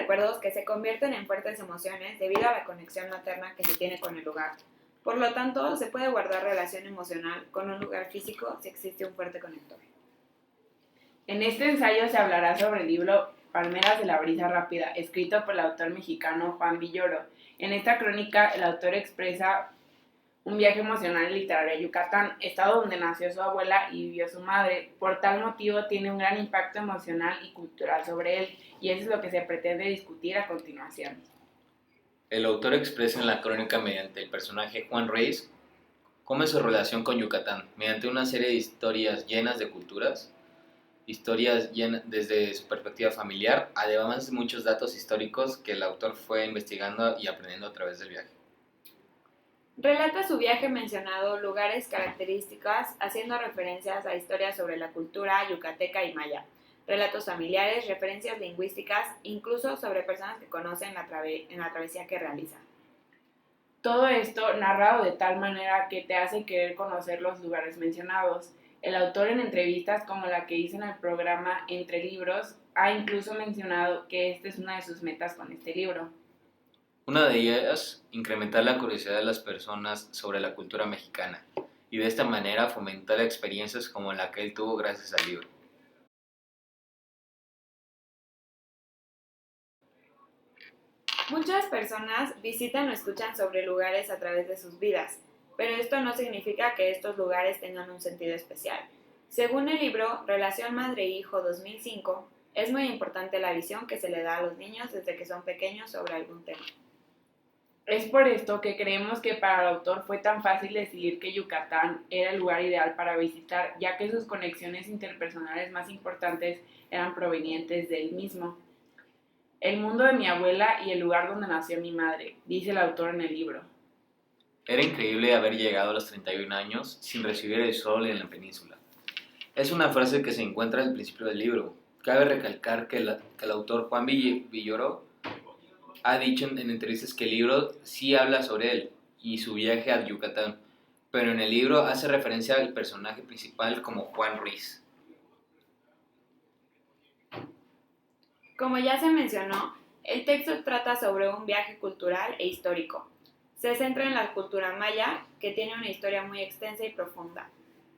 recuerdos que se convierten en fuertes emociones debido a la conexión materna que se tiene con el lugar. Por lo tanto, se puede guardar relación emocional con un lugar físico si existe un fuerte conector. En este ensayo se hablará sobre el libro Palmeras de la brisa rápida, escrito por el autor mexicano Juan Villoro. En esta crónica, el autor expresa un viaje emocional y literario a Yucatán, estado donde nació su abuela y vivió su madre. Por tal motivo, tiene un gran impacto emocional y cultural sobre él, y eso es lo que se pretende discutir a continuación. El autor expresa en la crónica mediante el personaje Juan Reis cómo es su relación con Yucatán, mediante una serie de historias llenas de culturas, desde su perspectiva familiar, además de muchos datos históricos que el autor fue investigando y aprendiendo a través del viaje. Relata su viaje mencionando lugares, características, haciendo referencias a historias sobre la cultura yucateca y maya, relatos familiares, referencias lingüísticas, incluso sobre personas que conocen en la travesía que realiza. Todo esto narrado de tal manera que te hace querer conocer los lugares mencionados. El autor en entrevistas como la que hizo en el programa Entre Libros ha incluso mencionado que esta es una de sus metas con este libro. Una de ellas, incrementar la curiosidad de las personas sobre la cultura mexicana y de esta manera fomentar experiencias como la que él tuvo gracias al libro. Muchas personas visitan o escuchan sobre lugares a través de sus vidas, pero esto no significa que estos lugares tengan un sentido especial. Según el libro Relación Madre-Hijo 2005, es muy importante la visión que se le da a los niños desde que son pequeños sobre algún tema. Es por esto que creemos que para el autor fue tan fácil decidir que Yucatán era el lugar ideal para visitar, ya que sus conexiones interpersonales más importantes eran provenientes de él mismo. El mundo de mi abuela y el lugar donde nació mi madre, dice el autor en el libro. Era increíble haber llegado a los 31 años sin recibir el sol en la península. Es una frase que se encuentra al principio del libro. Cabe recalcar que el autor Juan Villoro ha dicho en entrevistas que el libro sí habla sobre él y su viaje a Yucatán, pero en el libro hace referencia al personaje principal como Juan Ruiz. Como ya se mencionó, el texto trata sobre un viaje cultural e histórico. Se centra en la cultura maya, que tiene una historia muy extensa y profunda.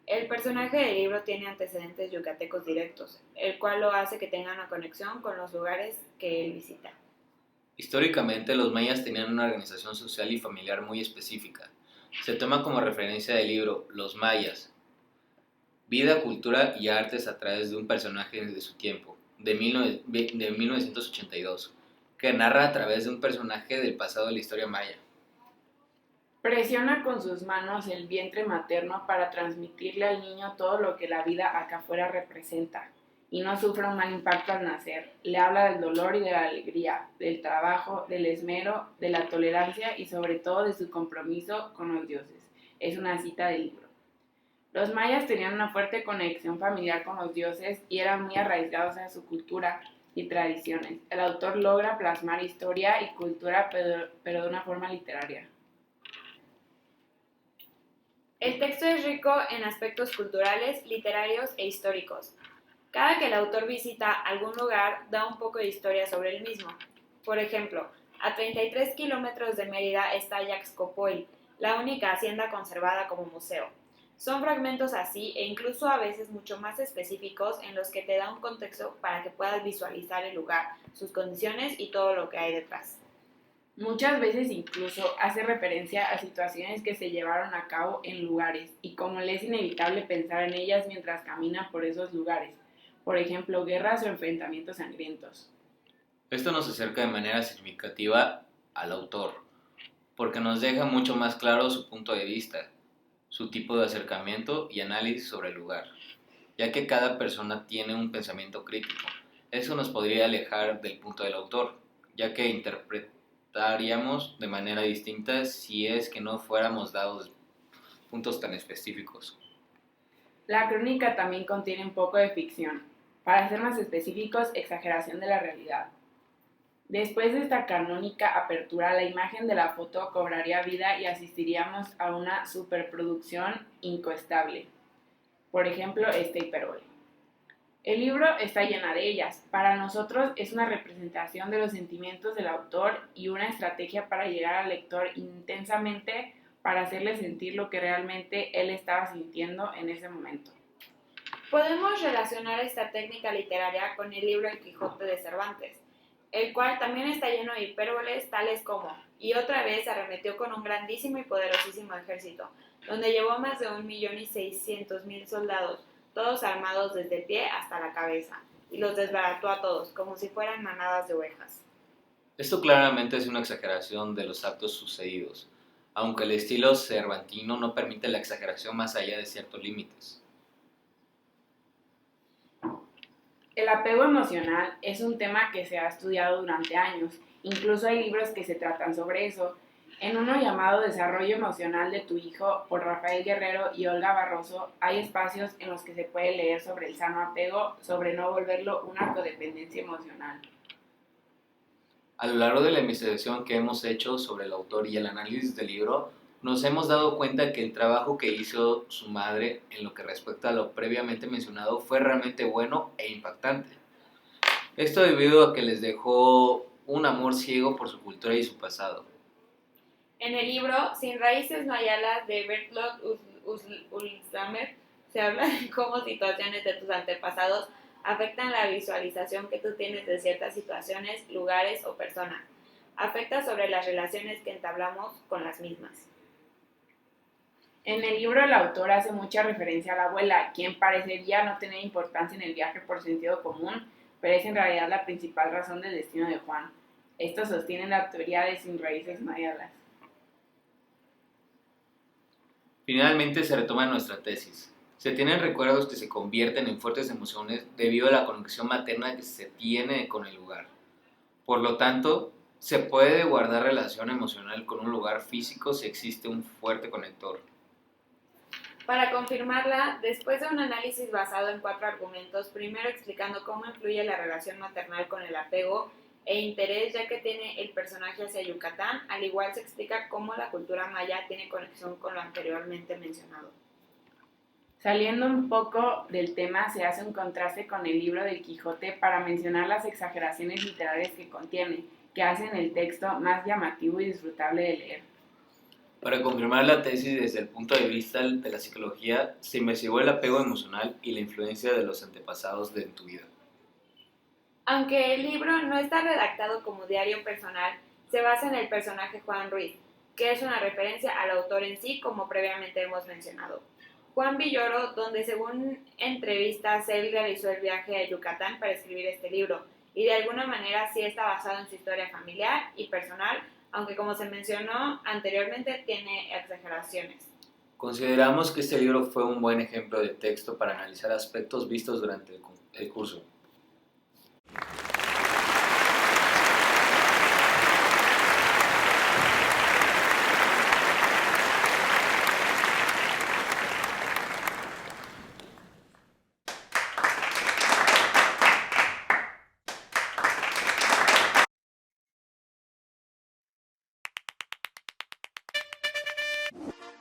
El personaje del libro tiene antecedentes yucatecos directos, el cual lo hace que tenga una conexión con los lugares que él visita. Históricamente, los mayas tenían una organización social y familiar muy específica. Se toma como referencia del libro Los Mayas, vida, cultura y artes a través de un personaje de su tiempo, de 1982, que narra a través de un personaje del pasado de la historia maya. Presiona con sus manos el vientre materno para transmitirle al niño todo lo que la vida acá afuera representa y no sufra un mal impacto al nacer. Le habla del dolor y de la alegría, del trabajo, del esmero, de la tolerancia y sobre todo de su compromiso con los dioses. Es una cita del libro. Los mayas tenían una fuerte conexión familiar con los dioses y eran muy arraigados a su cultura y tradiciones. El autor logra plasmar historia y cultura pero de una forma literaria. El texto es rico en aspectos culturales, literarios e históricos. Cada que el autor visita algún lugar, da un poco de historia sobre el mismo. Por ejemplo, a 33 kilómetros de Mérida está Yaxcopoil, la única hacienda conservada como museo. Son fragmentos así e incluso a veces mucho más específicos en los que te da un contexto para que puedas visualizar el lugar, sus condiciones y todo lo que hay detrás. Muchas veces incluso hace referencia a situaciones que se llevaron a cabo en lugares y cómo le es inevitable pensar en ellas mientras camina por esos lugares. Por ejemplo, guerras o enfrentamientos sangrientos. Esto nos acerca de manera significativa al autor, porque nos deja mucho más claro su punto de vista, su tipo de acercamiento y análisis sobre el lugar, ya que cada persona tiene un pensamiento crítico. Eso nos podría alejar del punto del autor, ya que interpretaríamos de manera distinta si es que no fuéramos dados puntos tan específicos. La crónica también contiene un poco de ficción, para ser más específicos, exageración de la realidad. Después de esta canónica apertura, la imagen de la foto cobraría vida y asistiríamos a una superproducción incoestable. Por ejemplo, esta hipérbole. El libro está llena de ellas. Para nosotros es una representación de los sentimientos del autor y una estrategia para llegar al lector intensamente para hacerle sentir lo que realmente él estaba sintiendo en ese momento. Podemos relacionar esta técnica literaria con el libro El Quijote de Cervantes, el cual también está lleno de hipérboles tales como, y otra vez arremetió con un grandísimo y poderosísimo ejército, donde llevó más de 1.600.000 soldados, todos armados desde el pie hasta la cabeza, y los desbarató a todos, como si fueran manadas de ovejas. Esto claramente es una exageración de los actos sucedidos, aunque el estilo cervantino no permite la exageración más allá de ciertos límites. El apego emocional es un tema que se ha estudiado durante años, incluso hay libros que se tratan sobre eso. En uno llamado Desarrollo Emocional de tu Hijo por Rafael Guerrero y Olga Barroso, hay espacios en los que se puede leer sobre el sano apego, sobre no volverlo una codependencia emocional. A lo largo de la investigación que hemos hecho sobre el autor y el análisis del libro, nos hemos dado cuenta que el trabajo que hizo su madre en lo que respecta a lo previamente mencionado fue realmente bueno e impactante. Esto debido a que les dejó un amor ciego por su cultura y su pasado. En el libro Sin raíces no hay alas de Bertolt Ulsamer se habla de cómo situaciones de tus antepasados afectan la visualización que tú tienes de ciertas situaciones, lugares o personas. Afecta sobre las relaciones que entablamos con las mismas. En el libro el autor hace mucha referencia a la abuela, quien parecería no tener importancia en el viaje por sentido común, pero es en realidad la principal razón del destino de Juan. Esto sostiene la teoría de sin raíces no hay alas. Finalmente se retoma nuestra tesis. Se tienen recuerdos que se convierten en fuertes emociones debido a la conexión materna que se tiene con el lugar. Por lo tanto, se puede guardar relación emocional con un lugar físico si existe un fuerte conector. Para confirmarla, después de un análisis basado en 4 argumentos, primero explicando cómo influye la relación maternal con el apego e interés ya que tiene el personaje hacia Yucatán, al igual se explica cómo la cultura maya tiene conexión con lo anteriormente mencionado. Saliendo un poco del tema, se hace un contraste con el libro del Quijote para mencionar las exageraciones literarias que contiene, que hacen el texto más llamativo y disfrutable de leer. Para confirmar la tesis desde el punto de vista de la psicología, se investigó el apego emocional y la influencia de los antepasados de tu vida. Aunque el libro no está redactado como diario personal, se basa en el personaje Juan Ruiz, que es una referencia al autor en sí, como previamente hemos mencionado. Juan Villoro, donde según entrevistas él realizó el viaje a Yucatán para escribir este libro, y de alguna manera sí está basado en su historia familiar y personal, aunque como se mencionó anteriormente tiene exageraciones. Consideramos que este libro fue un buen ejemplo de texto para analizar aspectos vistos durante el curso.